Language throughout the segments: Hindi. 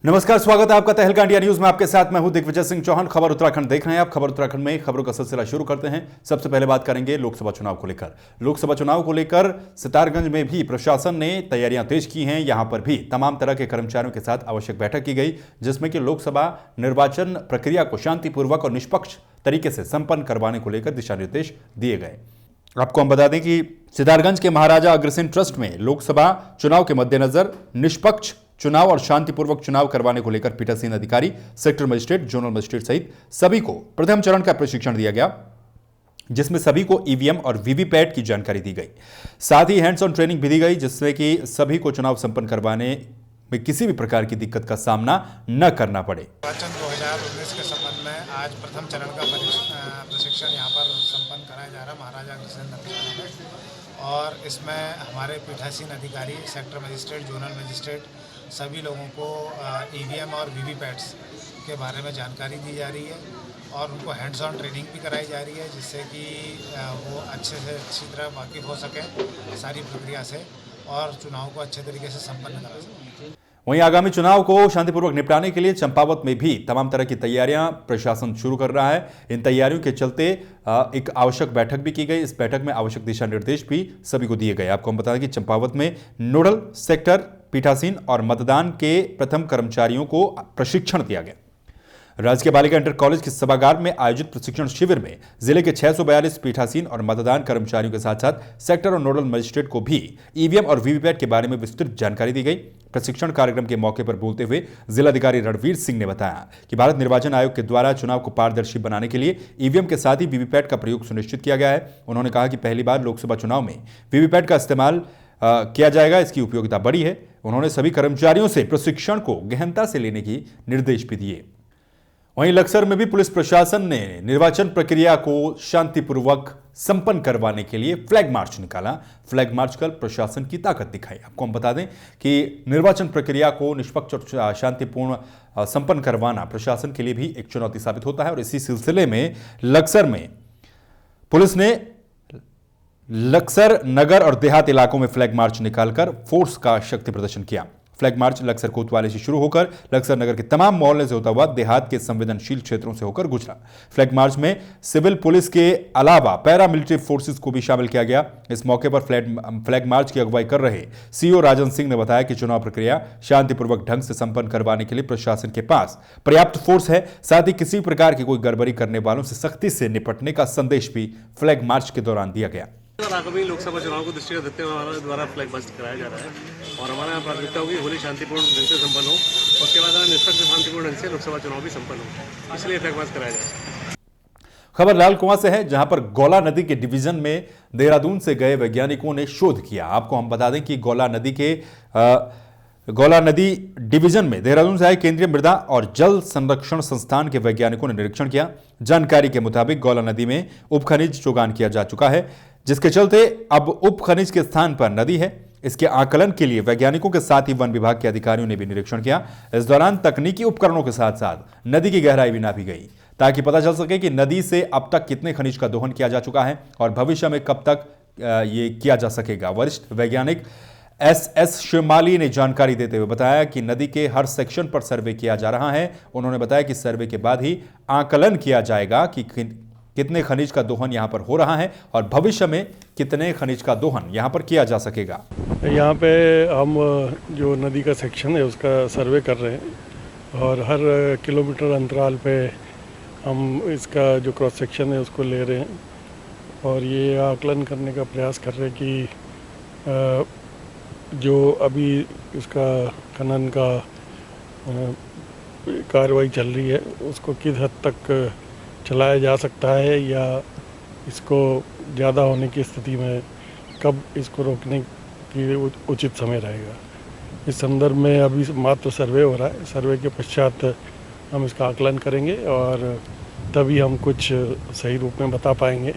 नमस्कार, स्वागत है आपका तहलका इंडिया न्यूज में। आपके साथ मैं हूं दिग्विजय सिंह चौहान। खबर उत्तराखंड देख रहे हैं आप। खबर उत्तराखंड में खबरों का सिलसिला शुरू करते हैं। सबसे पहले बात करेंगे लोकसभा चुनाव को लेकर। लोकसभा चुनाव को लेकर सितारगंज में भी प्रशासन ने तैयारियां तेज की हैं। यहां पर भी तमाम तरह के कर्मचारियों के साथ आवश्यक बैठक की गई, जिसमें कि लोकसभा निर्वाचन प्रक्रिया को शांतिपूर्वक और निष्पक्ष तरीके से संपन्न करवाने को लेकर दिशा निर्देश दिए गए। आपको हम बता दें कि सितारगंज के महाराजा अग्रसेन ट्रस्ट में लोकसभा चुनाव के मद्देनजर निष्पक्ष चुनाव और शांतिपूर्वक चुनाव करवाने को लेकर पीठासीन अधिकारी, सेक्टर मजिस्ट्रेट, जोनल मजिस्ट्रेट सहित सभी को प्रथम चरण का प्रशिक्षण दिया गया, जिसमें सभी को ईवीएम और वीवीपैट की जानकारी दी गई। साथ ही हैंड्स ऑन ट्रेनिंग भी दी गई, जिससे कि सभी को चुनाव संपन्न करवाने में किसी भी प्रकार की दिक्कत का सामना न करना पड़े। निर्वाचन 2019 के संबंध में आज प्रथम चरण का प्रशिक्षण यहाँ पर संपन्न कराया जा रहा है महाराजा अग्रसेन नतीजा में, और इसमें हमारे पीठासीन अधिकारी, सेक्टर मजिस्ट्रेट, जोनल मजिस्ट्रेट सभी लोगों को ईवीएम और वीवीपैट्स के बारे में जानकारी दी जा रही है और उनको हैंड्स ऑन ट्रेनिंग भी कराई जा रही है, जिससे कि वो अच्छे से अच्छी तरह वाकिफ़ हो सकें सारी प्रक्रिया से और चुनाव को अच्छे तरीके से संपन्न करा सकें। वहीं आगामी चुनाव को शांतिपूर्वक निपटाने के लिए चंपावत में भी तमाम तरह की तैयारियां प्रशासन शुरू कर रहा है। इन तैयारियों के चलते एक आवश्यक बैठक भी की गई। इस बैठक में आवश्यक दिशा निर्देश भी सभी को दिए गए। आपको हम बता दें कि चंपावत में नोडल सेक्टर, पीठासीन और मतदान के प्रथम कर्मचारियों को प्रशिक्षण दिया गया। राजकीय बालिका इंटर कॉलेज के सभागार में आयोजित प्रशिक्षण शिविर में जिले के 642 पीठासीन और मतदान कर्मचारियों के साथ साथ सेक्टर और नोडल मजिस्ट्रेट को भी ईवीएम और वीवीपैट के बारे में विस्तृत जानकारी दी गई। प्रशिक्षण कार्यक्रम के मौके पर बोलते हुए जिलाधिकारी रणवीर सिंह ने बताया कि भारत निर्वाचन आयोग के द्वारा चुनाव को पारदर्शी बनाने के लिए ईवीएम के साथ ही वीवीपैट का प्रयोग सुनिश्चित किया गया है। उन्होंने कहा कि पहली बार लोकसभा चुनाव में वीवीपैट का इस्तेमाल किया जाएगा। इसकी उपयोगिता बड़ी है। उन्होंने सभी कर्मचारियों से प्रशिक्षण को गहनता से लेने की निर्देश भी दिए। वहीं लक्सर में भी पुलिस प्रशासन ने निर्वाचन प्रक्रिया को शांतिपूर्वक संपन्न करवाने के लिए फ्लैग मार्च निकाला। फ्लैग मार्च कर प्रशासन की ताकत दिखाई। आपको हम बता दें कि निर्वाचन प्रक्रिया को निष्पक्ष और शांतिपूर्ण संपन्न करवाना प्रशासन के लिए भी एक चुनौती साबित होता है, और इसी सिलसिले में लक्सर में पुलिस ने लक्सर नगर और देहात इलाकों में फ्लैग मार्च निकालकर फोर्स का शक्ति प्रदर्शन किया। फ्लैग मार्च लक्सर कोतवाली से शुरू होकर लक्सर नगर के तमाम मोहल्ले से होता हुआ देहात के संवेदनशील क्षेत्रों से होकर गुजरा। फ्लैग मार्च में सिविल पुलिस के अलावा पैरामिलिट्री फोर्सेस को भी शामिल किया गया। इस मौके पर फ्लैग मार्च की अगुवाई कर रहे सीओ राजन सिंह ने बताया कि चुनाव प्रक्रिया शांतिपूर्वक ढंग से संपन्न करवाने के लिए प्रशासन के पास पर्याप्त फोर्स है। साथ ही किसी प्रकार की कोई गड़बड़ी करने वालों से सख्ती से निपटने का संदेश भी फ्लैग मार्च के दौरान दिया गया। आगामी लोकसभा चुनाव को दृष्टि रखते हुए हमारे द्वारा फ्लैग मार्च कराया जा रहा है और हमारा प्राथमिकता होगी होली शांतिपूर्ण ढंग से संपन्न हो, उसके बाद निष्पक्ष शांतिपूर्ण ढंग से लोकसभा चुनाव भी संपन्न हो, इसलिए फ्लैग मार्च कराया जा रहा है। खबर लाल कुआं से है, जहां पर गौला नदी के डिवीजन में देहरादून से गए वैज्ञानिकों ने शोध किया। आपको हम बता दें कि गौला नदी डिवीजन में देहरादून से आए केंद्रीय मृदा और जल संरक्षण संस्थान के वैज्ञानिकों ने निरीक्षण किया। जानकारी के मुताबिक गौला नदी में उपखनिज चुगान किया जा चुका है, जिसके चलते अब उप खनिज के स्थान पर नदी है। इसके आकलन के लिए वैज्ञानिकों के साथ ही वन विभाग के अधिकारियों ने भी निरीक्षण किया। इस दौरान तकनीकी उपकरणों के साथ साथ नदी की गहराई भी नापी गई, ताकि पता चल सके कि नदी से अब तक कितने खनिज का दोहन किया जा चुका है और भविष्य में कब तक ये किया जा सकेगा। वरिष्ठ वैज्ञानिक एस शिवमाली ने जानकारी देते हुए बताया कि नदी के हर सेक्शन पर सर्वे किया जा रहा है। उन्होंने बताया कि सर्वे के बाद ही आकलन किया जाएगा कि कितने खनिज का दोहन यहां पर हो रहा है और भविष्य में कितने खनिज का दोहन यहां पर किया जा सकेगा। यहां पे हम जो नदी का सेक्शन है उसका सर्वे कर रहे हैं और हर किलोमीटर अंतराल पे हम इसका जो क्रॉस सेक्शन है उसको ले रहे हैं और ये आकलन करने का प्रयास कर रहे हैं कि जो अभी इसका खनन का कार्रवाई चल रही है उसको किस हद तक चलाया जा सकता है या इसको ज़्यादा होने की स्थिति में कब इसको रोकने की उचित समय रहेगा। इस संदर्भ में अभी मात्र सर्वे हो रहा है। सर्वे के पश्चात हम इसका आकलन करेंगे और तभी हम कुछ सही रूप में बता पाएंगे।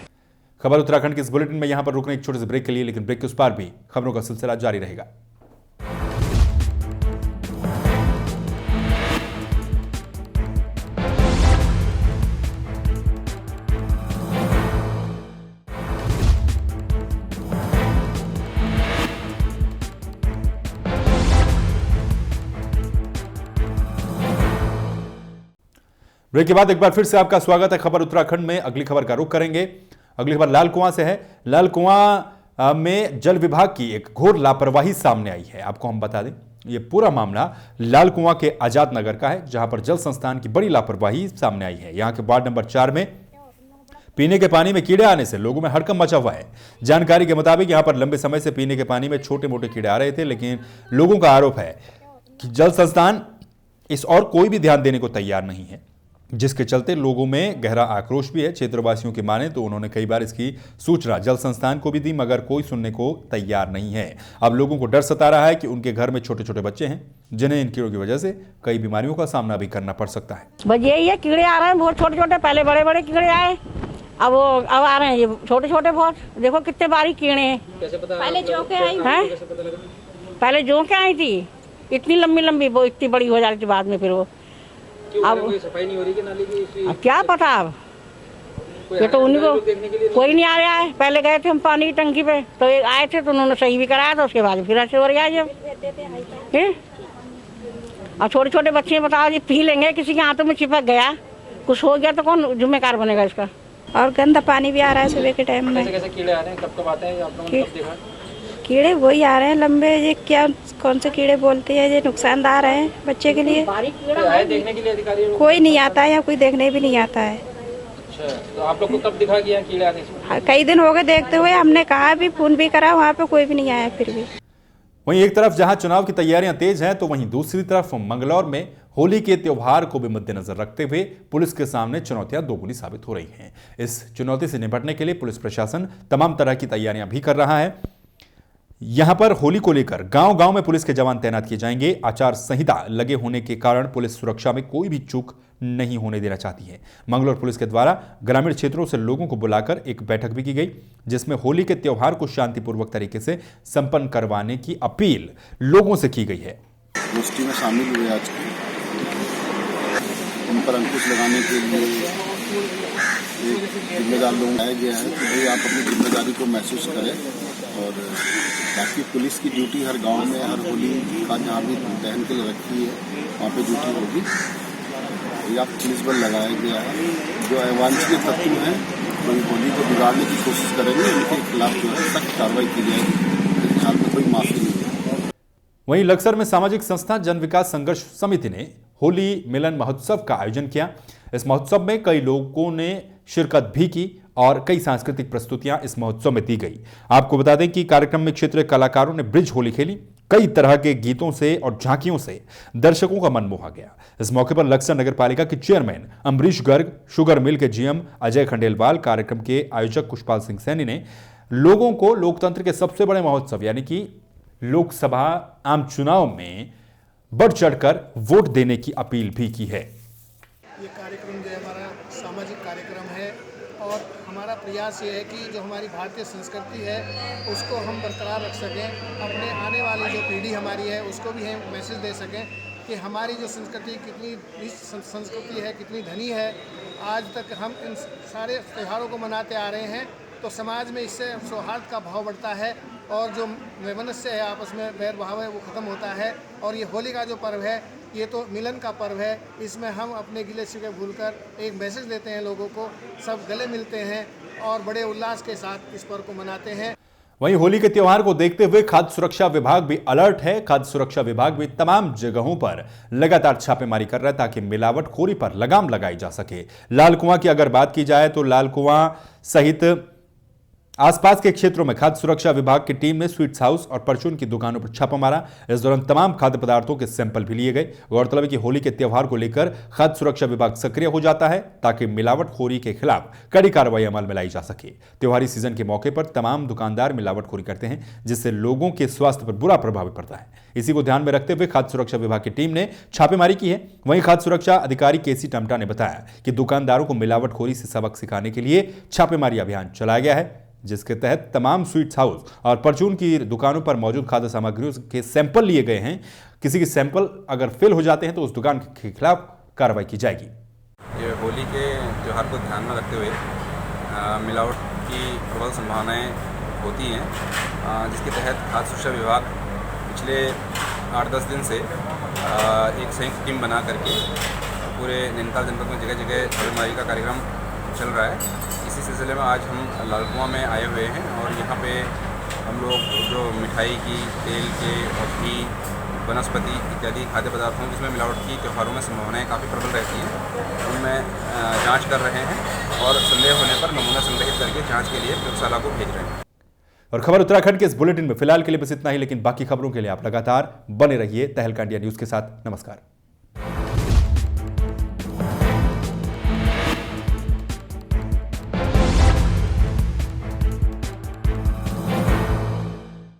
खबर उत्तराखंड के इस बुलेटिन में यहां पर रुकने एक छोटे से ब्रेक के लिए, लेकिन ब्रेक के उस पार भी खबरों का सिलसिला जारी रहेगा। ब्रेक के बाद एक बार फिर से आपका स्वागत है खबर उत्तराखंड में। अगली खबर का रुख करेंगे। अगली खबर लाल कुआं से है। लाल कुआं में जल विभाग की एक घोर लापरवाही सामने आई है। आपको हम बता दें, ये पूरा मामला लाल कुआं के आजाद नगर का है, जहां पर जल संस्थान की बड़ी लापरवाही सामने आई है। यहां के वार्ड नंबर 4 में पीने के पानी में कीड़े आने से लोगों में हड़कंप मचा हुआ है। जानकारी के मुताबिक यहां पर लंबे समय से पीने के पानी में छोटे मोटे कीड़े आ रहे थे, लेकिन लोगों का आरोप है कि जल संस्थान इस और कोई भी ध्यान देने को तैयार नहीं है, जिसके चलते लोगों में गहरा आक्रोश भी है। क्षेत्रवासियों की माने तो उन्होंने कई बार इसकी सूचना जल संस्थान को भी दी, मगर कोई सुनने को तैयार नहीं है। अब लोगों को डर सता रहा है कि उनके घर में छोटे छोटे बच्चे हैं, जिन्हें इन कीड़ों की वजह से कई बीमारियों का सामना भी करना पड़ सकता है। बस यही है, कीड़े आ रहे हैं बहुत छोटे छोटे। पहले बड़े बड़े कीड़े आए, अब आ रहे हैं ये छोटे छोटे बहुत। देखो कितने बारीक कीड़े हैं। पहले जोके आई हैं, पहले जोके आई थी, इतनी लंबी लंबी, वो इतनी बड़ी हो जाती थी बाद में। फिर वो अब सफाई नहीं हो रही कि नाली की? अब क्या पता, अब ये तो उन्हीं को कोई नहीं आ रहा है। पहले गए थे हम पानी की टंकी पे, तो एक आए थे तो उन्होंने सही भी कराया था, उसके बाद फिर ऐसे हो रहा है जब। अब छोटे छोटे बच्चे बताओ जी, पी लेंगे, किसी के हाथों में चिपक गया, कुछ हो गया तो कौन जिम्मेदार बनेगा इसका। और गंदा पानी भी आ रहा है सुबह के टाइम में। कैसे कीड़े आ रहे हैं, कब कब आते हैं, आप लोगों ने कब देखा? कीड़े वही आ रहे हैं लंबे, ये क्या कौन से कीड़े बोलते हैं, ये नुकसानदार हैं बच्चे के लिए। आए देखने के लिए अधिकारी लोग? कोई नहीं आता है या कोई देखने भी नहीं आता है। अच्छा, तो आप लोग को कब दिखा गया कीड़े आने से? कई दिन हो गए देखते हुए, हमने कहा भी, फोन भी करा, वहाँ पे कोई भी नहीं आया। फिर भी वहीं एक तरफ जहां चुनाव की तैयारियां तेज हैं, तो वहीं दूसरी तरफ मंगलौर में होली के त्योहार को भी मद्देनजर रखते हुए पुलिस के सामने चुनौतियां दोगुनी साबित हो रही हैं। इस चुनौती से निपटने के लिए पुलिस प्रशासन तमाम तरह की तैयारियां भी कर रहा है। यहां पर होली को लेकर गांव-गांव में पुलिस के जवान तैनात किए जाएंगे। आचार संहिता लगे होने के कारण पुलिस सुरक्षा में कोई भी चूक नहीं होने देना चाहती है। मंगलौर पुलिस के द्वारा ग्रामीण क्षेत्रों से लोगों को बुलाकर एक बैठक भी की गई, जिसमें होली के त्योहार को शांतिपूर्वक तरीके से संपन्न करवाने की अपील लोगों से की गई है। गोष्ठी में शामिल हुए आज की, उन पर अंकुश लगाने के लिए एक जिम्मेदार लोग लाया गया है कि भाई आप अपनी जिम्मेदारी को महसूस करें। और बाकी पुलिस की ड्यूटी हर गांव में हर होली का जहाँ भी दहन के लिए रखी है वहाँ पे ड्यूटी होगी। या पुलिस बल लगाया गया है। जो अवांछनीय तत्व हैं कोई होली को बिगाड़ने की कोशिश करेंगे, उनके खिलाफ जो है सख्त कार्रवाई की जाएगी। इस हाल में कोई माफी नहीं है। वहीं लक्सर में सामाजिक संस्था जन विकास संघर्ष समिति ने होली मिलन महोत्सव का आयोजन किया। इस महोत्सव में कई लोगों ने शिरकत भी की और कई सांस्कृतिक प्रस्तुतियां इस महोत्सव में दी गई। आपको बता दें कि कार्यक्रम में क्षेत्रीय कलाकारों ने ब्रिज होली खेली। कई तरह के गीतों से और झांकियों से दर्शकों का मन मोहा गया। इस मौके पर लक्सर नगर पालिका के chairman Ambarish Garg, sugar mill के जीएम अजय खंडेलवाल, कार्यक्रम के आयोजक कुशपाल सिंह सैनी ने लोगों को लोकतंत्र के सबसे बड़े महोत्सव यानी कि लोकसभा आम चुनाव में बढ़ चढ़कर वोट देने की अपील भी की है। ये कार्यक्रम जो हमारा सामाजिक कार्यक्रम है और हमारा प्रयास ये है कि जो हमारी भारतीय संस्कृति है उसको हम बरकरार रख सकें। अपने आने वाली जो पीढ़ी हमारी है उसको भी हम मैसेज दे सकें कि हमारी जो संस्कृति कितनी संस्कृति है, कितनी धनी है। आज तक हम इन सारे त्योहारों को मनाते आ रहे हैं, तो समाज में इससे सौहार्द का भाव बढ़ता है और जो वैमनस्य है, आपस में बैर भाव है, वो ख़त्म होता है। और ये होली का जो पर्व है, ये तो मिलन का पर्व है। इसमें हम अपने गिले शिकवे भूलकर एक मैसेज देते हैं लोगों को, सब गले मिलते हैं और बड़े उल्लास के साथ इस पर्व को मनाते हैं। वहीं होली के त्योहार को देखते हुए खाद्य सुरक्षा विभाग भी अलर्ट है। खाद्य सुरक्षा विभाग भी तमाम जगहों पर लगातार छापेमारी कर रहा है ताकि मिलावटखोरी पर लगाम लगाई जा सके। लाल कुआं की अगर बात की जाए तो लाल कुआं सहित आसपास के क्षेत्रों में खाद्य सुरक्षा विभाग की टीम ने स्वीट्स हाउस और परचून की दुकानों पर छापा मारा। इस दौरान तमाम खाद्य पदार्थों के सैंपल भी लिए गए। गौरतलब है कि होली के त्योहार को लेकर खाद्य सुरक्षा विभाग सक्रिय हो जाता है ताकि मिलावटखोरी के खिलाफ कड़ी कार्रवाई अमल में लाई जा सके। त्योहारी सीजन के मौके पर तमाम दुकानदार मिलावटखोरी करते हैं, जिससे लोगों के स्वास्थ्य पर बुरा प्रभाव पड़ता है। इसी को ध्यान में रखते हुए खाद्य सुरक्षा विभाग की टीम ने छापेमारी की है। वहीं खाद्य सुरक्षा अधिकारी केसी टमटा ने बताया कि दुकानदारों को मिलावटखोरी से सबक सिखाने के लिए छापेमारी अभियान चलाया गया है, जिसके तहत तमाम स्वीट्स हाउस और परचून की दुकानों पर मौजूद खाद्य सामग्रियों के सैंपल लिए गए हैं। किसी के सैंपल अगर फेल हो जाते हैं तो उस दुकान के खिलाफ कार्रवाई की जाएगी। ये होली के त्यौहार को ध्यान में रखते हुए मिलावट की प्रबल संभावनाएं होती हैं, जिसके तहत खाद्य सुरक्षा विभाग पिछले 8-10 दिन से एक संयुक्त टीम बना करके पूरे नैनीताल जनपद में जगह जगह छापेमारी का कार्यक्रम चल रहा है। इसी सिलसिले में आज हम लालकुआं में आए हुए हैं और यहाँ पे हम लोग जो मिठाई की, तेल के और घी, वनस्पति इत्यादि खाद्य पदार्थों जिसमें मिलावट की त्योहारों में संभावनाएं काफ़ी प्रबल रहती हैं, उनमें जांच कर रहे हैं और संदेह होने पर नमूना संग्रहित करके जांच के लिए प्रयोगशाला को भेज रहे हैं। और खबर उत्तराखंड के इस बुलेटिन में फिलहाल के लिए बस इतना ही, लेकिन बाकी खबरों के लिए आप लगातार बने रहिए तहलका इंडिया न्यूज़ के साथ। नमस्कार।